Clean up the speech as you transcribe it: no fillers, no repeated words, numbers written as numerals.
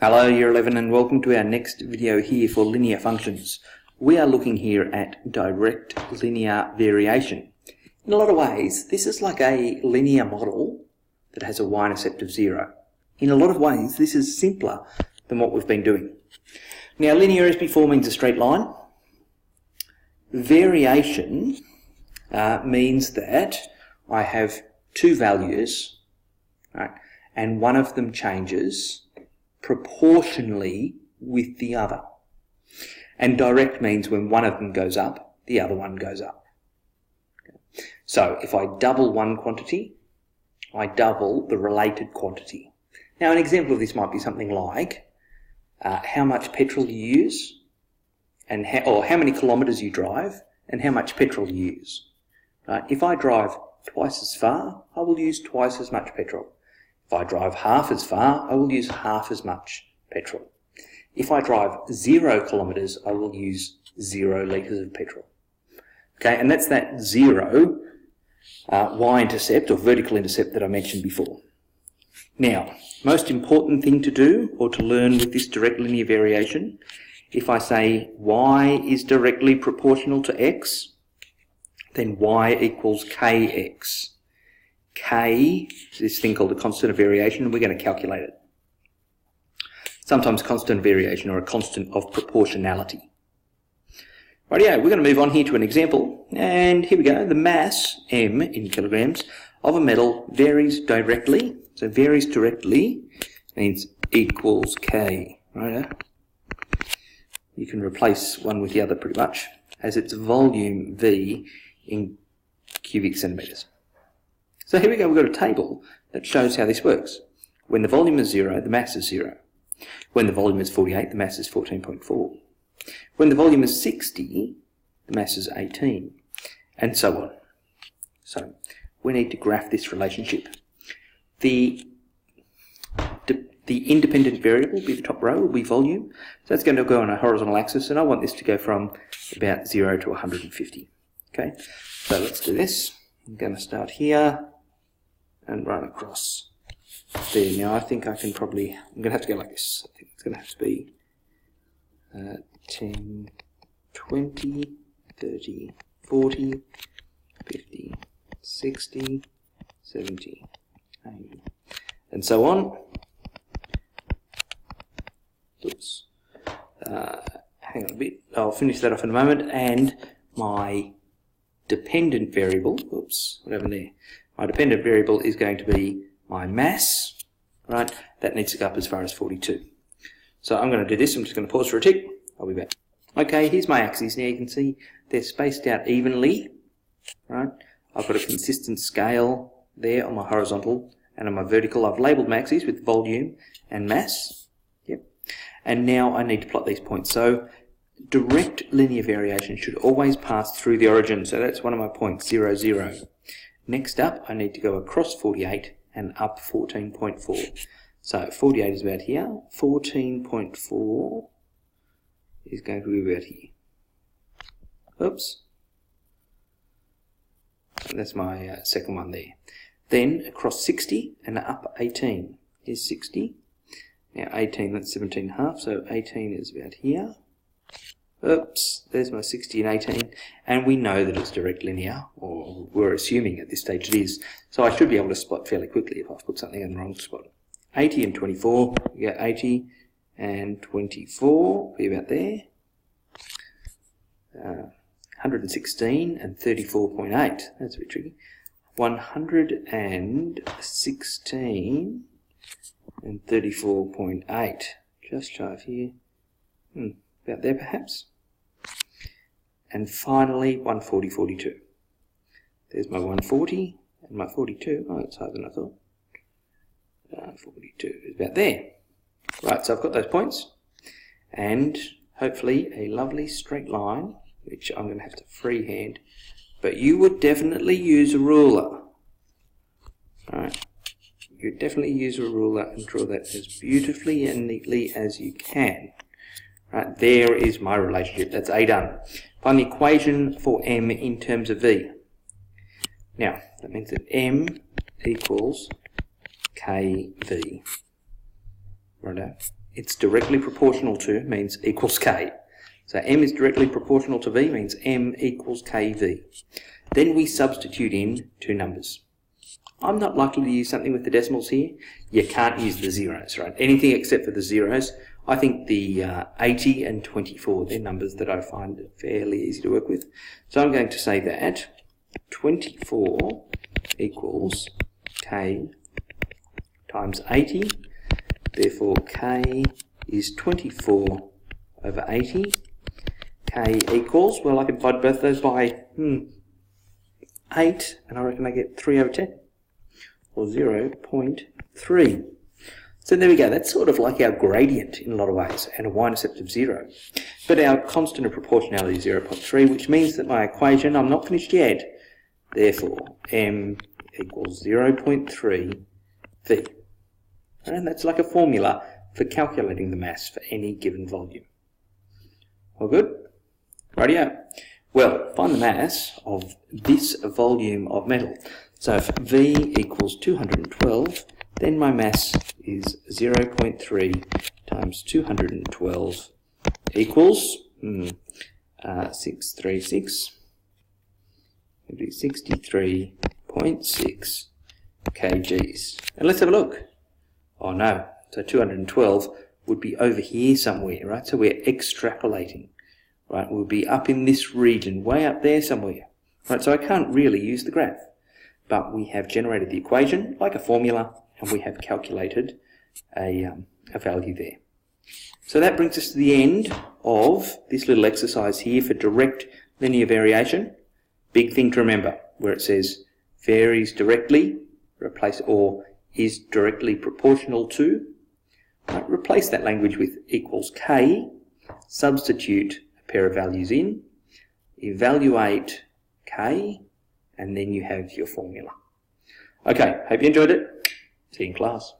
Hello Year 11 and welcome to our next video here for linear functions. We are looking here at direct linear variation. In a lot of ways, this is like a linear model that has a y-intercept of 0. In a lot of ways, this is simpler than what we've been doing. Now, linear as before means a straight line. Variation means that I have two values, right, and one of them changes proportionally with the other. And direct means when one of them goes up, the other one goes up. So if I double one quantity, I double the related quantity. Now an example of this might be something like how much petrol you use, and or how many kilometres you drive, and how much petrol you use. Right? If I drive twice as far, I will use twice as much petrol. If I drive half as far, I will use half as much petrol. If I drive 0 kilometres, I will use 0 litres of petrol. Okay, and that's that 0 y-intercept or vertical intercept that I mentioned before. Now, most important thing to do or to learn with this direct linear variation, if I say y is directly proportional to x, then y equals kx. K is this thing called a constant of variation, and we're going to calculate it. Sometimes constant variation or a constant of proportionality. Rightio, we're going to move on here to an example, and here we go. The mass, m in kilograms, of a metal varies directly. So varies directly means equals k. Right? You can replace one with the other pretty much, as its volume v in cubic centimetres. So here we go, we've got a table that shows how this works. When the volume is 0, the mass is 0. When the volume is 48, the mass is 14.4. When the volume is 60, the mass is 18, and so on. So we need to graph this relationship. The independent variable, be the top row, will be volume. So that's going to go on a horizontal axis, and I want this to go from about 0 to 150. Okay, so let's do this. I'm going to start here and run across there. Now I think I can probably, I'm going to have to go like this. I think it's going to have to be 10, 20, 30, 40, 50, 60, 70, 80, and so on. Oops. Hang on a bit. I'll finish that off in a moment. And my dependent variable, oops, what happened there? My dependent variable is going to be my mass, right? That needs to go up as far as 42. So I'm going to do this. I'm just going to pause for a tick. I'll be back. Okay, here's my axes. Now you can see they're spaced out evenly, right? I've got a consistent scale there on my horizontal, and on my vertical I've labelled my axes with volume and mass. Yep. And now I need to plot these points. So direct linear variation should always pass through the origin, so that's one of my points, 0, 0. Next up, I need to go across 48 and up 14.4. So 48 is about here, 14.4 is going to be about here. Oops. And that's my second one there. Then across 60 and up 18. Here's 60. Now 18, that's 17.5, so 18 is about here. Oops, there's my 60 and 18, and we know that it's direct linear, or we're assuming at this stage it is, so I should be able to spot fairly quickly if I've put something in the wrong spot. 80 and 24, we get 80 and 24, be about there. 116 and 34.8, that's a bit tricky. 116 and 34.8, just shy of here. About there perhaps. And finally 140, 42. There's my 140 and my 42. Oh, that's higher than I thought. 42 is about there. Right, so I've got those points, and hopefully a lovely straight line, which I'm going to have to freehand, but you would definitely use a ruler. Right. You would definitely use a ruler and draw that as beautifully and neatly as you can. Right, there is my relationship. That's A done. Find the equation for m in terms of v. Now, that means that m equals kv. Righto. it's directly proportional to means equals k. So m is directly proportional to v means m equals kv. Then we substitute in two numbers. I'm not likely to use something with the decimals here. You can't use the zeros, right? Anything except for the zeros. I think the 80 and 24, they're numbers that I find fairly easy to work with. So I'm going to say that 24 equals k times 80. Therefore, k is 24 over 80. K equals, well, I can divide both those by 8, and I reckon I get 3 over 10, or 0.3. So there we go. That's sort of like our gradient in a lot of ways, and a y-intercept of 0. But our constant of proportionality is 0.3, which means that my equation, I'm not finished yet. Therefore, m equals 0.3 v. And that's like a formula for calculating the mass for any given volume. All good? Rightio. Well, find the mass of this volume of metal. So if V equals 212, then my mass is 0.3 times 212 equals 636. It'd be 63.6 kgs. And let's have a look. Oh no, so 212 would be over here somewhere, right? So we're extrapolating, right? We'll be up in this region, way up there somewhere, right? So I can't really use the graph, but we have generated the equation like a formula, and we have calculated a value there. So that brings us to the end of this little exercise here for direct linear variation. Big thing to remember, where it says varies directly, replace or is directly proportional to, right, replace that language with equals k, substitute a pair of values in, evaluate k, and then you have your formula. Okay, hope you enjoyed it. See you in class.